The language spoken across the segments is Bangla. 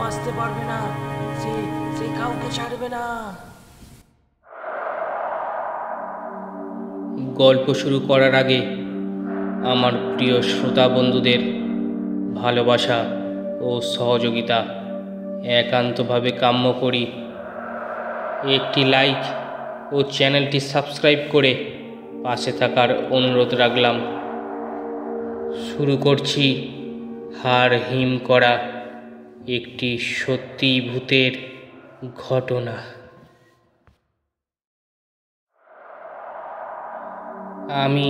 বাঁচতে পারবে না, সে সে কাউকে ছাড়বে না। গল্প শুরু করার আগে আমার প্রিয় শ্রোতা বন্ধুদের ভালোবাসা ও সহযোগিতা একান্তভাবে কাম্য করি। একটি লাইক ও চ্যানেলটি সাবস্ক্রাইব করে পাশে থাকার অনুরোধ রাখলাম। শুরু করছি হাড় হিম করা একটি সত্যি ভূতের ঘটনা। আমি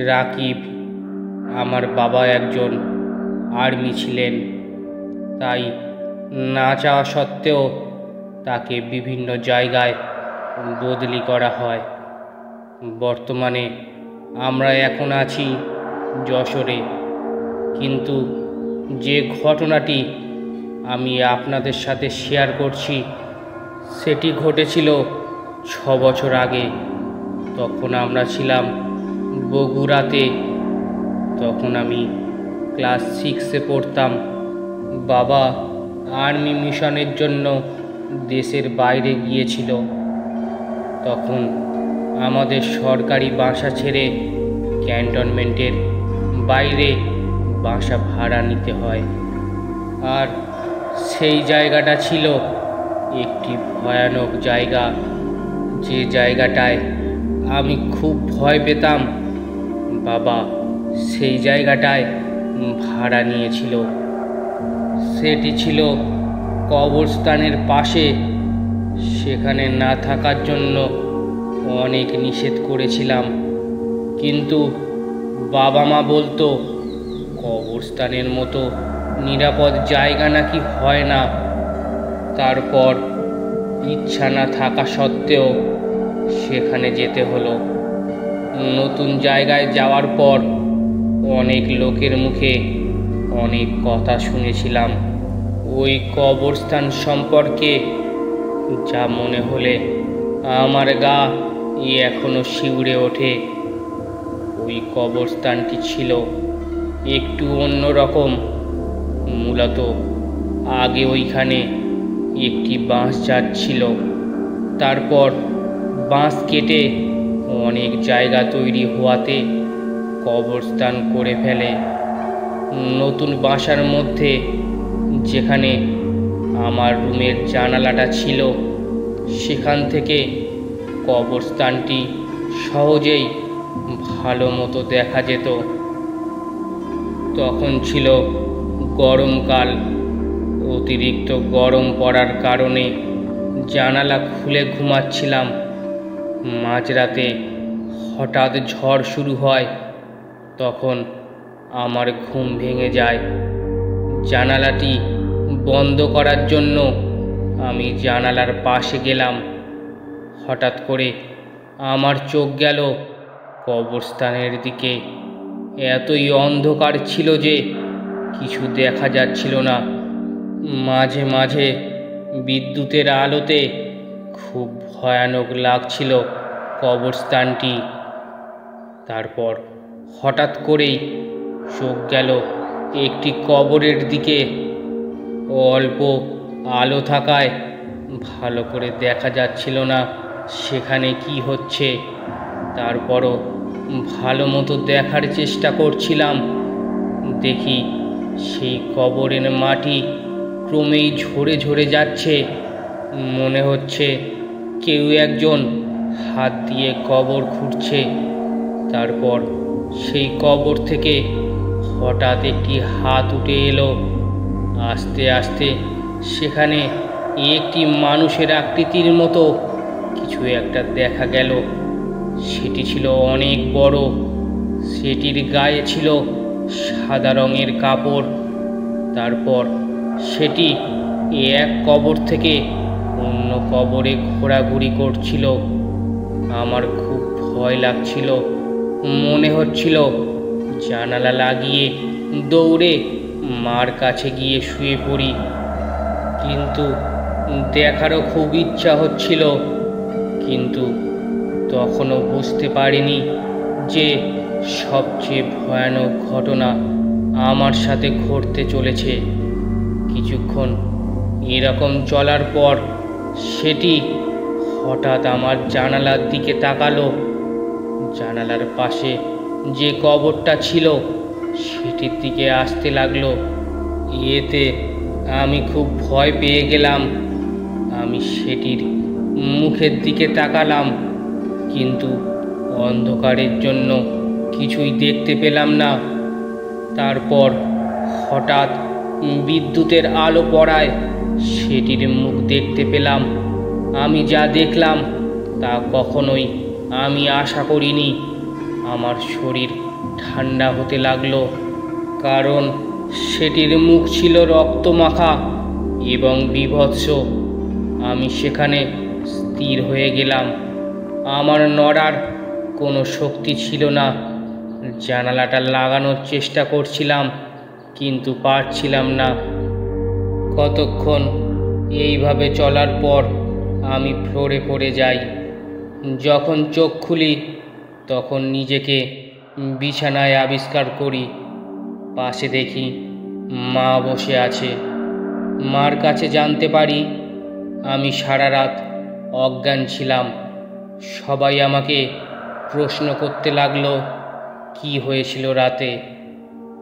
রাকিব। আমার বাবা একজন আর্মি ছিলেন, তাই না চাওয়া সত্ত্বেও তাকে বিভিন্ন জায়গায় বদলি করা হয়। বর্তমানে আমরা এখন আছি যশোরে, কিন্তু যে ঘটনাটি আমি আপনাদের সাথে শেয়ার করছি সেটি ঘটেছিল 6 বছর আগে। তখন আমরা ছিলাম বগুড়াতে। তখন আমি ক্লাস 6-এ পড়তাম। বাবা আর্মি মিশনের জন্য দেশের বাইরে গিয়েছিল। তখন আমাদের সরকারি বাসা ছেড়ে ক্যান্টনমেন্টের বাইরে বাসা ভাড়া নিতে হয়। আর সেই জায়গাটা ছিল একটি ভয়ানক জায়গা, যে জায়গাটায় আমি খুব ভয় পেতাম। বাবা সেই জায়গাটায় ভাড়া নিয়েছিল। সেটি ছিল কবরস্থানের পাশে। সেখানে না থাকার জন্য অনেক নিষেধ করেছিলাম, কিন্তু বাবা মা বলতো কবরস্থানের মতো নিরাপদ জায়গা নাকি হয় না। তারপর ইচ্ছা না থাকা সত্ত্বেও সেখানে যেতে হলো। নতুন জায়গায় যাওয়ার পর অনেক লোকের মুখে অনেক কথা শুনেছিলাম ওই কবরস্থান সম্পর্কে, যা মনে হলে আমার গা এখনো শিউরে ওঠে। ওই কবরস্থানটি ছিল একটু অন্যরকম। মূলত আগে ওইখানে একটি বাঁশ যাচ্ছিল, তারপর বাঁশ কেটে অনেক জায়গা তৈরি হওয়াতে কবরস্থান করে ফেলে। নতুন বাসার মধ্যে যেখানে আমার রুমের জানালাটা ছিল, সেখান থেকে কবরস্থানটি সহজেই ভালো মতো দেখা যেত। তখন ছিল গরমকাল। অতিরিক্ত গরম পড়ার কারণে জানালা খুলে ঘুমাচ্ছিলাম। মাঝরাতে হঠাৎ ঝড় শুরু হয়। তখন আমার ঘুম ভেঙে যায়। জানালাটি বন্ধ করার জন্য আমি জানালার পাশে গেলাম। হঠাৎ করে আমার চোখ গেল কবরস্থানের দিকে। এতই অন্ধকার ছিল যে কিছু দেখা যাচ্ছিল না। মাঝে মাঝে বিদ্যুতের আলোতে খুব ভয়ানক লাগছিল কবরস্থানটি। তারপর হঠাৎ করেই চোখ গেল একটি কবরের দিকে। অল্প আলো থাকায় ভালো করে দেখা যাচ্ছিল না সেখানে কি হচ্ছে। তারপরও ভালো মতো দেখার চেষ্টা করছিলাম। দেখি সেই কবরের মাটি ক্রমেই ঝরে ঝরে যাচ্ছে। মনে হচ্ছে কেউ একজন হাত দিয়ে কবর খুঁড়ছে। তারপর সেই কবর থেকে হঠাৎ একটি হাত উঠে এলো। আস্তে আস্তে সেখানে একটি মানুষের আকৃতির মতো কিছু একটা দেখা গেল। সেটি ছিল অনেক বড়। সেটির গায়ে ছিল সাদা রঙের কাপড়। তারপর সেটি এক কবর থেকে অন্য কবরে ঘোরাঘুরি করছিল। আমার খুব ভয় লাগছিল। মনে হচ্ছিল জানালা লাগিয়ে দৌড়ে মার কাছে গিয়ে শুয়ে পড়ি, কিন্তু দেখারও খুব ইচ্ছা হচ্ছিল। কিন্তু তখনও বুঝতে পারিনি যে সবচেয়ে ভয়ানক ঘটনা আমার সাথে ঘটতে চলেছে। কিছুক্ষণ এরকম চলার পর সেটি হঠাৎ আমার জানালার দিকে তাকালো। জানালার পাশে যে কবরটা ছিল সেটির দিকে আসতে লাগলো। এতে আমি খুব ভয় পেয়ে গেলাম। আমি সেটির মুখের দিকে তাকালাম, কিন্তু অন্ধকারের জন্য কিছুই দেখতে পেলাম না। তারপর হঠাৎ বিদ্যুতের আলো পড়ায় সেটির মুখ দেখতে পেলাম। আমি যা দেখলাম তা কখনোই আমি আশা করিনি। আমার শরীর ঠান্ডা হতে লাগলো, কারণ সেটির মুখ ছিল রক্তমাখা এবং বীভৎস। আমি সেখানে স্থির হয়ে গেলাম। আমার নড়ার কোনো শক্তি ছিল না। জানালাটা লাগানোর চেষ্টা করছিলাম, কিন্তু পারছিলাম না। কতক্ষণ এইভাবে চলার পর আমি ফ্লোরে পড়ে যাই। যখন চোখ খুলি তখন নিজেকে বিছানায় আবিষ্কার করি। পাশে দেখি মা বসে আছে। মার কাছে জানতে পারি আমি সারা রাত অজ্ঞান ছিলাম। সবাই আমাকে প্রশ্ন করতে লাগলো কি হয়েছিল রাতে,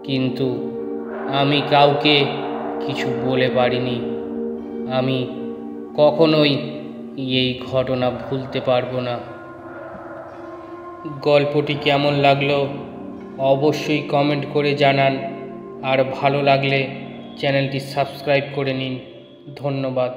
কিন্তু আমি কাউকে কিছু বলে পারিনি। আমি কখনোই এই ঘটনা ভুলতে পারবো না। গল্পটি কেমন লাগলো অবশ্যই কমেন্ট করে জানান, আর ভালো লাগলে চ্যানেলটি সাবস্ক্রাইব করে নিন। ধন্যবাদ।